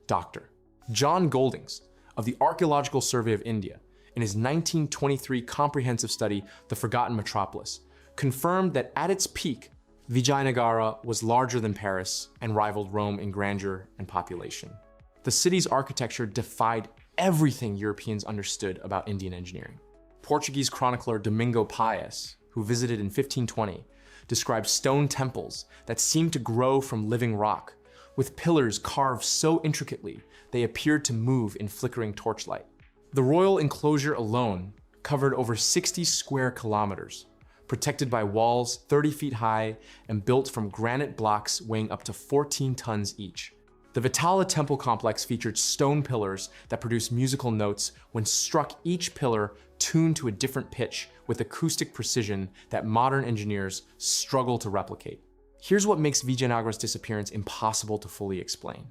Dr. John Goldings of the Archaeological Survey of India, in his 1923 comprehensive study, The Forgotten Metropolis, confirmed that at its peak, Vijayanagara was larger than Paris and rivaled Rome in grandeur and population. The city's architecture defied everything Europeans understood about Indian engineering. Portuguese chronicler Domingo Paes, who visited in 1520, described stone temples that seemed to grow from living rock, with pillars carved so intricately they appeared to move in flickering torchlight. The royal enclosure alone covered over 60 square kilometers, protected by walls 30 feet high and built from granite blocks weighing up to 14 tons each. The Vitala temple complex featured stone pillars that produced musical notes when struck, each pillar tuned to a different pitch with acoustic precision that modern engineers struggle to replicate. Here's what makes Vijayanagara's disappearance impossible to fully explain.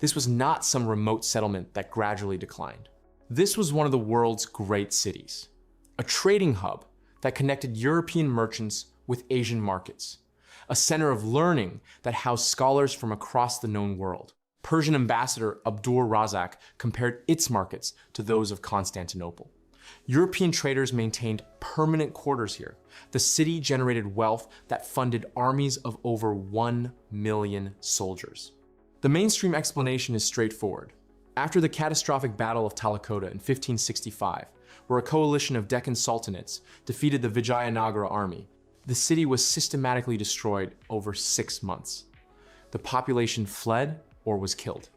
This was not some remote settlement that gradually declined. This was one of the world's great cities, a trading hub that connected European merchants with Asian markets, a center of learning that housed scholars from across the known world. Persian ambassador Abdur Razak compared its markets to those of Constantinople. European traders maintained permanent quarters here. The city generated wealth that funded armies of over 1 million soldiers. The mainstream explanation is straightforward. After the catastrophic Battle of Talikota in 1565, where a coalition of Deccan sultanates defeated the Vijayanagara army, the city was systematically destroyed over 6 months. The population fled or was killed.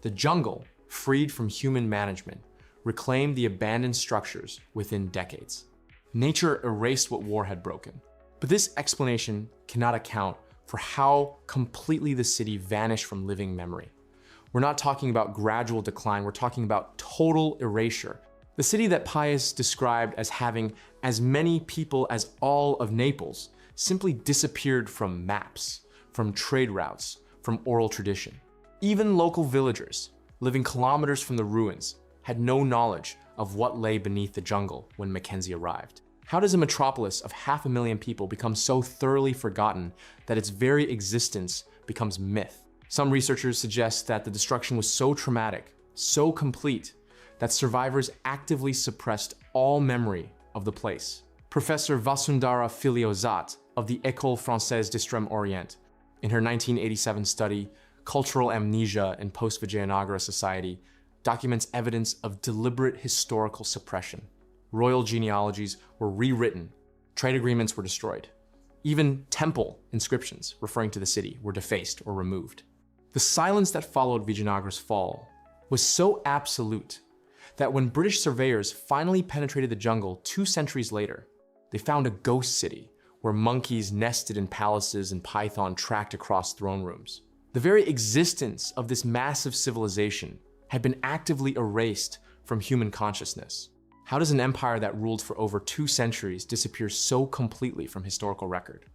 The jungle, freed from human management, reclaimed the abandoned structures within decades. Nature erased what war had broken. But this explanation cannot account for how completely the city vanished from living memory. We're not talking about gradual decline, we're talking about total erasure. The city that Pius described as having as many people as all of Naples simply disappeared from maps, from trade routes, from oral tradition. Even local villagers, living kilometers from the ruins, had no knowledge of what lay beneath the jungle when Mackenzie arrived. How does a metropolis of 500,000 people become so thoroughly forgotten that its very existence becomes myth? Some researchers suggest that the destruction was so traumatic, so complete, that survivors actively suppressed all memory of the place. Professor Vasundhara Filiozat of the École Française d'Extrême-Orient, in her 1987 study, Cultural Amnesia in Post-Vijayanagara Society, documents evidence of deliberate historical suppression. Royal genealogies were rewritten, trade agreements were destroyed. Even temple inscriptions referring to the city were defaced or removed. The silence that followed Vijayanagara's fall was so absolute that when British surveyors finally penetrated the jungle 2 centuries later, they found a ghost city where monkeys nested in palaces and python tracked across throne rooms. The very existence of this massive civilization had been actively erased from human consciousness. How does an empire that ruled for over 2 centuries disappear so completely from historical record?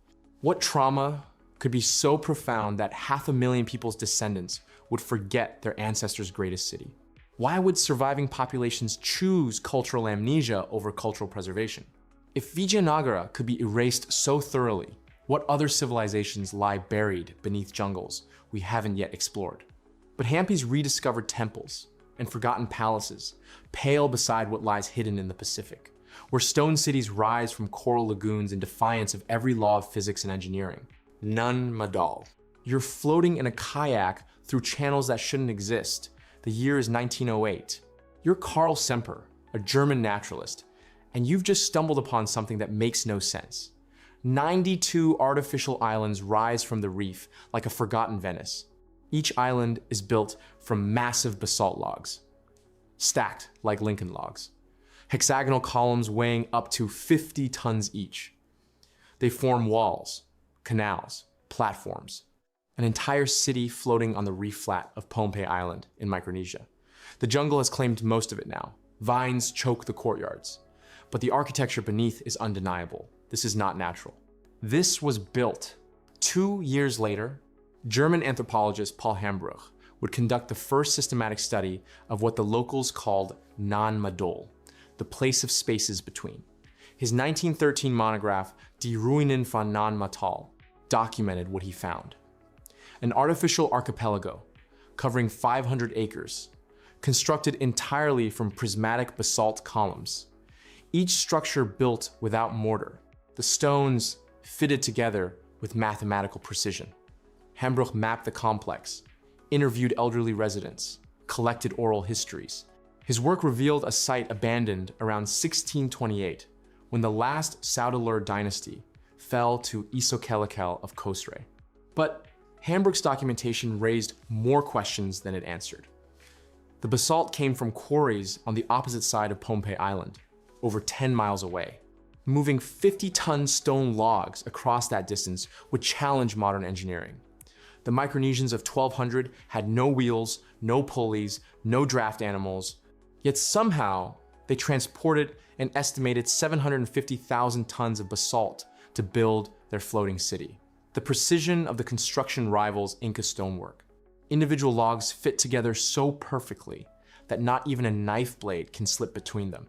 What trauma could be so profound that 500,000 people's descendants would forget their ancestors' greatest city? Why would surviving populations choose cultural amnesia over cultural preservation? If Vijayanagara could be erased so thoroughly, what other civilizations lie buried beneath jungles we haven't yet explored? But Hampi's rediscovered temples and forgotten palaces pale beside what lies hidden in the Pacific, where stone cities rise from coral lagoons in defiance of every law of physics and engineering. Nan Madol. You're floating in a kayak through channels that shouldn't exist. The year is 1908. You're Carl Semper, a German naturalist, and you've just stumbled upon something that makes no sense. 92 artificial islands rise from the reef like a forgotten Venice. Each island is built from massive basalt logs, stacked like Lincoln logs. Hexagonal columns weighing up to 50 tons each. They form walls, canals, platforms, an entire city floating on the reef flat of Pohnpei Island in Micronesia. The jungle has claimed most of it now. Vines choke the courtyards, but the architecture beneath is undeniable. This is not natural. This was built. 2 years later, German anthropologist Paul Hambruch would conduct the first systematic study of what the locals called Nan Madol, the place of spaces between. His 1913 monograph, Die Ruinen von Nan Madol, documented what he found. An artificial archipelago covering 500 acres, constructed entirely from prismatic basalt columns, each structure built without mortar, the stones fitted together with mathematical precision. Hambruch mapped the complex, interviewed elderly residents, collected oral histories. His work revealed a site abandoned around 1628, when the last Saudalur dynasty fell to Isokelekel of Khosrau. But Hambruch's documentation raised more questions than it answered. The basalt came from quarries on the opposite side of Pohnpei Island, over 10 miles away. Moving 50-ton stone logs across that distance would challenge modern engineering. The Micronesians of 1200 had no wheels, no pulleys, no draft animals, yet somehow they transported an estimated 750,000 tons of basalt to build their floating city. The precision of the construction rivals Inca stonework. individual logs fit together so perfectly that not even a knife blade can slip between them.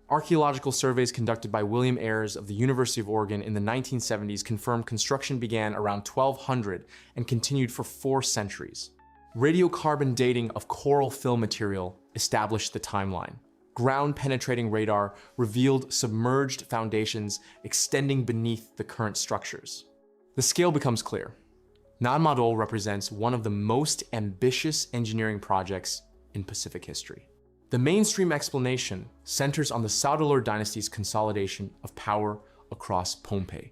Archaeological surveys conducted by William Ayres of the University of Oregon in the 1970s confirmed construction began around 1200 and continued for 4 centuries. Radiocarbon dating of coral fill material established the timeline. Ground-penetrating radar revealed submerged foundations extending beneath the current structures. The scale becomes clear. Nan Madol represents one of the most ambitious engineering projects in Pacific history. The mainstream explanation centers on the Saudeleur dynasty's consolidation of power across Pompeii.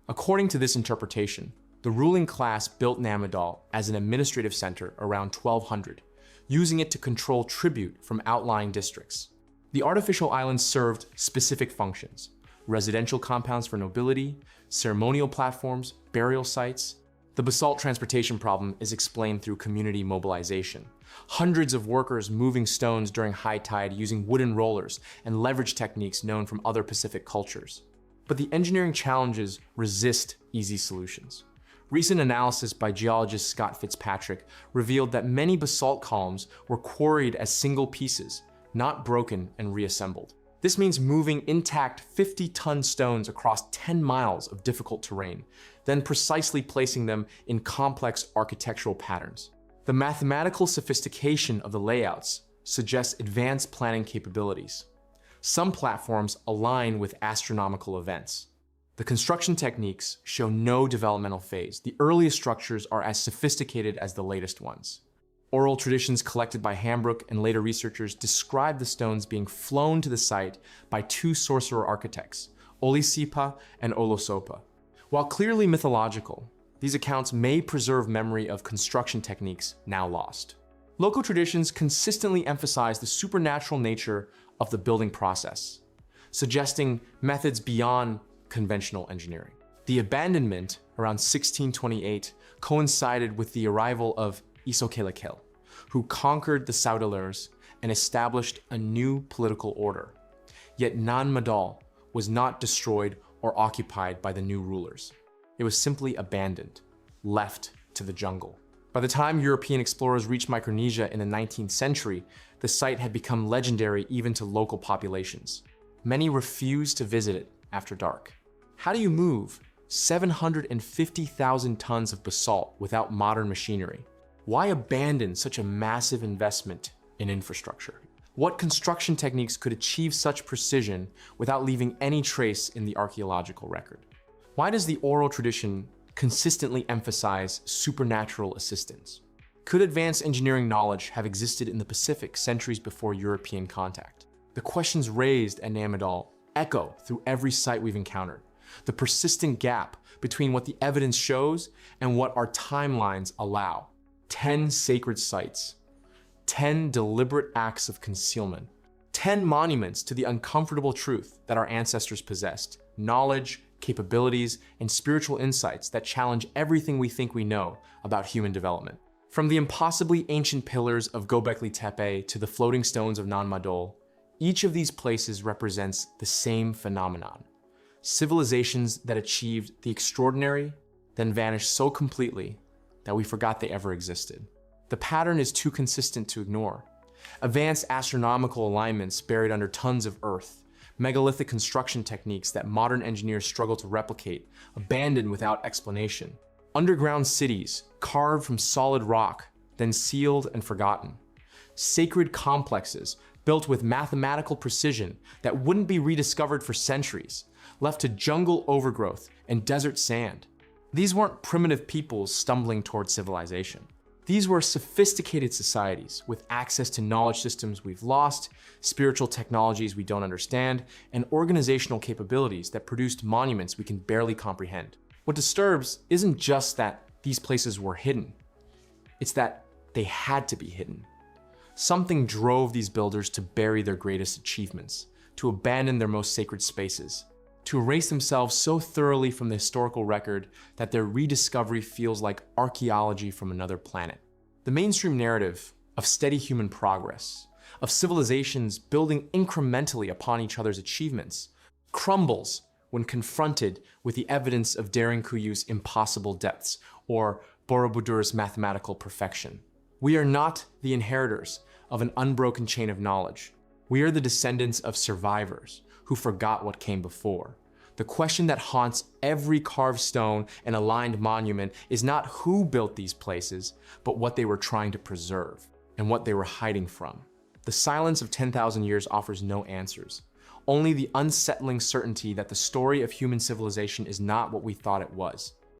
According to this interpretation, the ruling class built Nan Madol as an administrative center around 1200, using it to control tribute from outlying districts. The artificial islands served specific functions: residential compounds for nobility, ceremonial platforms, burial sites. The basalt transportation problem is explained through community mobilization. Hundreds of workers moving stones during high tide using wooden rollers and leverage techniques known from other Pacific cultures. But the engineering challenges resist easy solutions. Recent analysis by geologist Scott Fitzpatrick revealed that many basalt columns were quarried as single pieces, not broken and reassembled. This means moving intact 50-ton stones across 10 miles of difficult terrain, then precisely placing them in complex architectural patterns. The mathematical sophistication of the layouts suggests advanced planning capabilities. Some platforms align with astronomical events. The construction techniques show no developmental phase. The earliest structures are as sophisticated as the latest ones. Oral traditions collected by Hambrook and later researchers describe the stones being flown to the site by 2 sorcerer architects, Olisipa and Olosopa. While clearly mythological, these accounts may preserve memory of construction techniques now lost. Local traditions consistently emphasize the supernatural nature of the building process, suggesting methods beyond conventional engineering. The abandonment around 1628 coincided with the arrival of Isokelekel, who conquered the Saudeleurs and established a new political order. Yet Nan Madol was not destroyed or occupied by the new rulers. It was simply abandoned, left to the jungle. By the time European explorers reached Micronesia in the 19th century, the site had become legendary even to local populations. Many refused to visit it after dark. How do you move 750,000 tons of basalt without modern machinery? Why abandon such a massive investment in infrastructure? What construction techniques could achieve such precision without leaving any trace in the archaeological record? Why does the oral tradition consistently emphasize supernatural assistance? Could advanced engineering knowledge have existed in the Pacific centuries before European contact? The questions raised at Nan Madol echo through every site we've encountered. The persistent gap between what the evidence shows and what our timelines allow. 10 sacred sites, 10 deliberate acts of concealment, 10 monuments to the uncomfortable truth that our ancestors possessed, knowledge, capabilities, and spiritual insights that challenge everything we think we know about human development. From the impossibly ancient pillars of Gobeklitepe to the floating stones of Nan Madol, each of these places represents the same phenomenon. Civilizations that achieved the extraordinary, then vanished so completely that we forgot they ever existed. The pattern is too consistent to ignore. Advanced astronomical alignments buried under tons of earth, megalithic construction techniques that modern engineers struggle to replicate, abandoned without explanation. Underground cities carved from solid rock, then sealed and forgotten. Sacred complexes built with mathematical precision that wouldn't be rediscovered for centuries, left to jungle overgrowth and desert sand. These weren't primitive peoples stumbling toward civilization. These were sophisticated societies with access to knowledge systems we've lost, spiritual technologies we don't understand, and organizational capabilities that produced monuments we can barely comprehend. What disturbs isn't just that these places were hidden, it's that they had to be hidden. Something drove these builders to bury their greatest achievements, to abandon their most sacred spaces, to erase themselves so thoroughly from the historical record that their rediscovery feels like archaeology from another planet. The mainstream narrative of steady human progress, of civilizations building incrementally upon each other's achievements, crumbles when confronted with the evidence of Derinkuyu's impossible depths or Borobudur's mathematical perfection. We are not the inheritors of an unbroken chain of knowledge. We are the descendants of survivors who forgot what came before. The question that haunts every carved stone and aligned monument is not who built these places, but what they were trying to preserve and what they were hiding from. The silence of 10,000 years offers no answers, only the unsettling certainty that the story of human civilization is not what we thought it was.